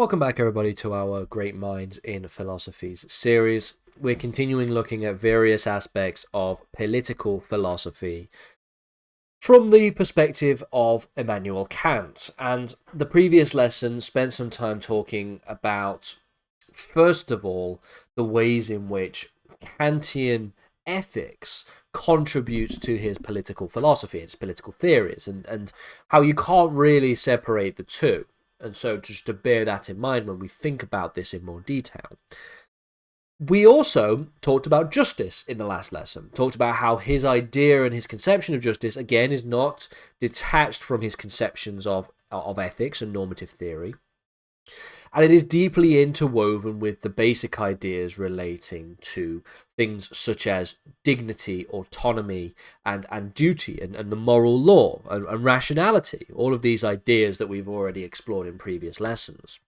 Welcome back, everybody, to our Great Minds in Philosophies series. We're continuing looking at various aspects of political philosophy from the perspective of Immanuel Kant. And the previous lesson spent some time talking about, first of all, the ways in which Kantian ethics contributes to his political philosophy, his political theories, and how you can't really separate the two. And so just to bear that in mind when we think about this in more detail. We also talked about justice in the last lesson, talked about how his idea and his conception of justice, again, is not detached from his conceptions of ethics and normative theory. And it is deeply interwoven with the basic ideas relating to things such as dignity, autonomy, and duty, and the moral law, and rationality, all of these ideas that we've already explored in previous lessons.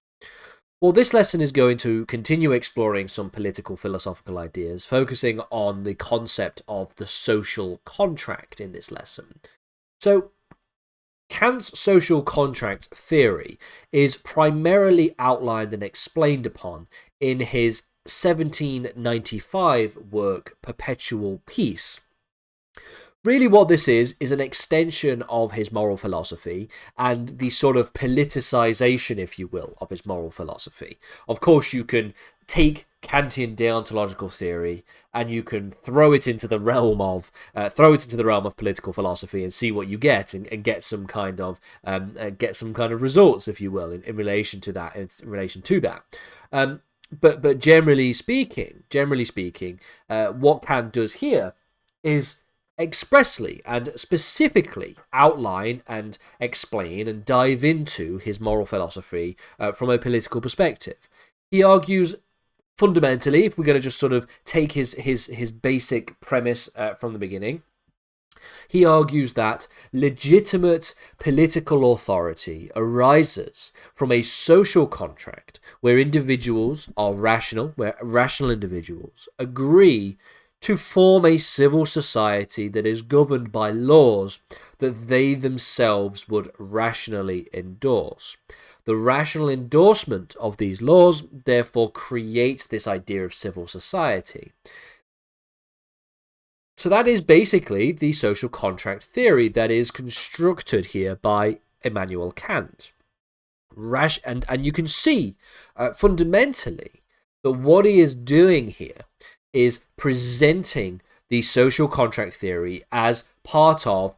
Well, this lesson is going to continue exploring some political philosophical ideas, focusing on the concept of the social contract in this lesson. So, Kant's social contract theory is primarily outlined and explained upon in his 1795 work, Perpetual Peace. Really what this is an extension of his moral philosophy and the sort of politicization, if you will, of his moral philosophy. Of course, you can take Kantian deontological theory and you can throw it into the realm of political philosophy and see what you get, and get some kind of results, if you will, in relation to that. But generally speaking, what Kant does here is expressly and specifically outline and explain and dive into his moral philosophy from a political perspective. He argues fundamentally, if we're going to just sort of take his basic premise from the beginning, he argues that legitimate political authority arises from a social contract where individuals are rational, where rational individuals agree to form a civil society that is governed by laws that they themselves would rationally endorse. The rational endorsement of these laws therefore creates this idea of civil society. So that is basically the social contract theory that is constructed here by Immanuel Kant. And you can see fundamentally that what he is doing here is presenting the social contract theory as part of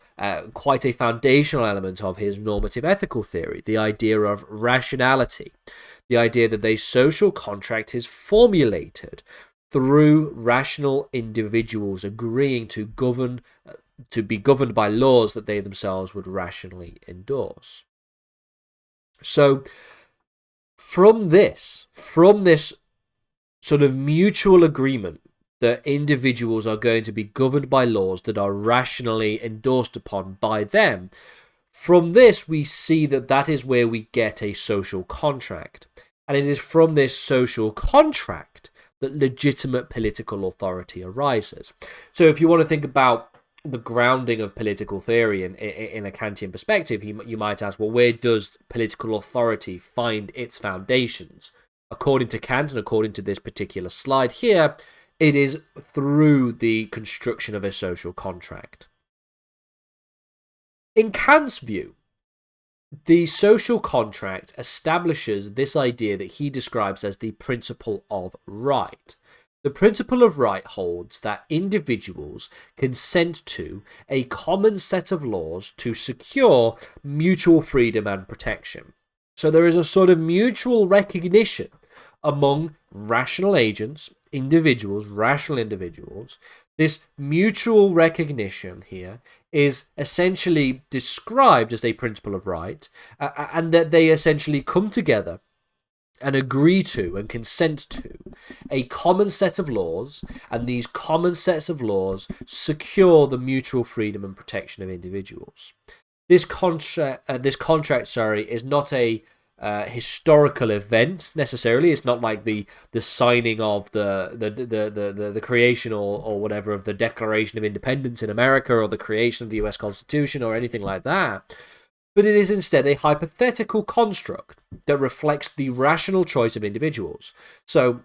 quite a foundational element of his normative ethical theory, the idea of rationality, the idea that the social contract is formulated through rational individuals agreeing to be governed by laws that they themselves would rationally endorse. So from this sort of mutual agreement that individuals are going to be governed by laws that are rationally endorsed upon by them, from this we see that is where we get a social contract. And it is from this social contract that legitimate political authority arises. So if you want to think about the grounding of political theory in a Kantian perspective, you might ask, well, where does political authority find its foundations? According to Kant, and according to this particular slide here, it is through the construction of a social contract. In Kant's view, the social contract establishes this idea that he describes as the principle of right. The principle of right holds that individuals consent to a common set of laws to secure mutual freedom and protection. So there is a sort of mutual recognition among rational agents, rational individuals. This mutual recognition here is essentially described as a principle of right, and that they essentially come together and agree to and consent to a common set of laws, and these common sets of laws secure the mutual freedom and protection of individuals. This contract, is not a historical event necessarily. It's not like the signing of the creation or whatever of the Declaration of Independence in America, or the creation of the US Constitution, or anything like that. but it is instead a hypothetical construct that reflects the rational choice of individuals. So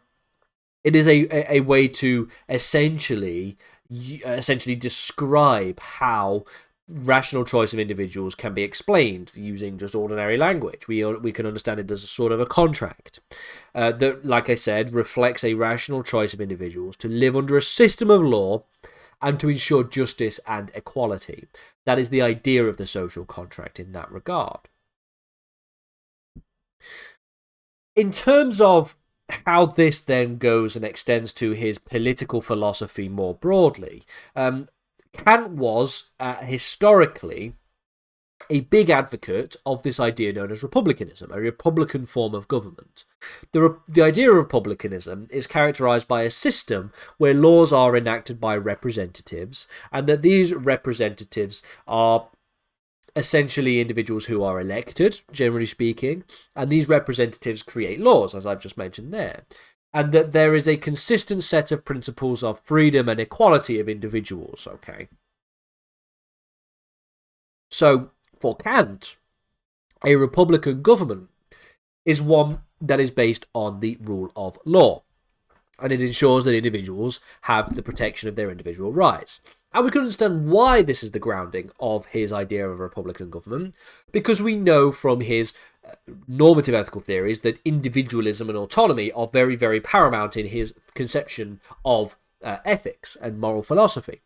it is a way to essentially describe how rational choice of individuals can be explained using just ordinary language. We can understand it as a sort of a contract that, like I said, reflects a rational choice of individuals to live under a system of law and to ensure justice and equality. That is the idea of the social contract in that regard. In terms of how this then goes and extends to his political philosophy more broadly, Kant was historically a big advocate of this idea known as republicanism, a republican form of government. The idea of republicanism is characterized by a system where laws are enacted by representatives, and that these representatives are essentially individuals who are elected, generally speaking, and these representatives create laws, as I've just mentioned there, and that there is a consistent set of principles of freedom and equality of individuals, okay? So, for Kant, a republican government is one that is based on the rule of law, and it ensures that individuals have the protection of their individual rights. And we can understand why this is the grounding of his idea of a republican government, because we know from his normative ethical theories that individualism and autonomy are very, very paramount in his conception of ethics and moral philosophy.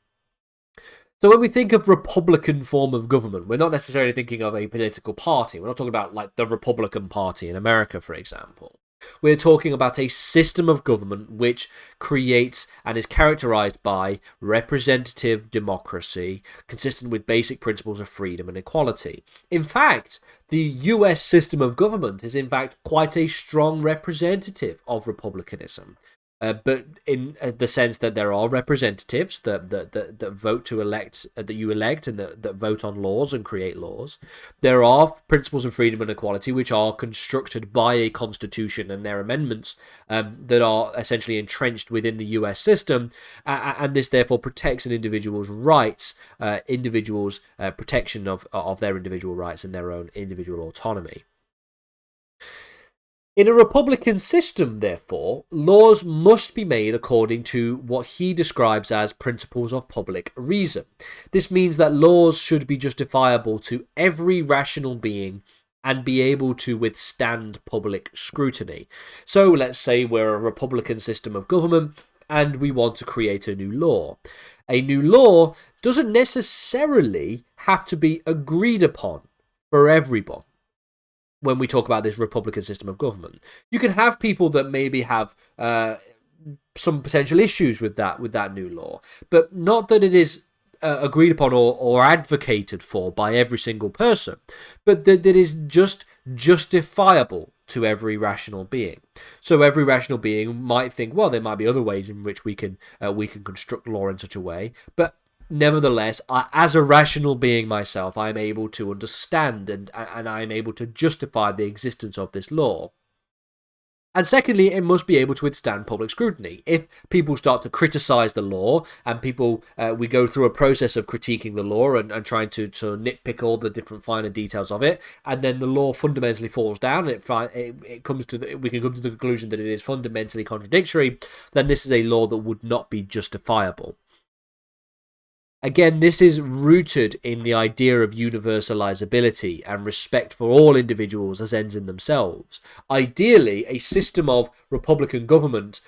So when we think of republican form of government, we're not necessarily thinking of a political party. We're not talking about like the Republican Party in America, for example. We're talking about a system of government which creates and is characterized by representative democracy, consistent with basic principles of freedom and equality. In fact, the US system of government is in fact quite a strong representative of republicanism. But in the sense that there are representatives that vote to elect, that you elect, and that vote on laws and create laws. There are principles of freedom and equality which are constructed by a constitution and their amendments that are essentially entrenched within the US system, and this therefore protects an individual's rights, protection of their individual rights and their own individual autonomy. In a republican system, therefore, laws must be made according to what he describes as principles of public reason. This means that laws should be justifiable to every rational being and be able to withstand public scrutiny. So let's say we're a republican system of government and we want to create a new law. A new law doesn't necessarily have to be agreed upon for everyone. When we talk about this republican system of government, you can have people that maybe have some potential issues with that new law, but not that it is agreed upon or advocated for by every single person, but that it is just justifiable to every rational being. So every rational being might think, well, there might be other ways in which we can construct law in such a way, but nevertheless, as a rational being myself, I am able to understand and I am able to justify the existence of this law. And secondly, it must be able to withstand public scrutiny. If people start to criticize the law, and we go through a process of critiquing the law and trying to nitpick all the different finer details of it, and then the law fundamentally falls down, and we can come to the conclusion that it is fundamentally contradictory, then this is a law that would not be justifiable. Again, this is rooted in the idea of universalizability and respect for all individuals as ends in themselves. Ideally, a system of republican government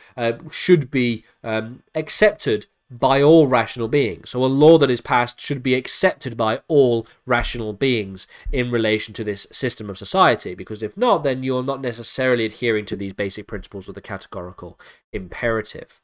should be accepted by all rational beings. So a law that is passed should be accepted by all rational beings in relation to this system of society, because if not, then you're not necessarily adhering to these basic principles of the categorical imperative.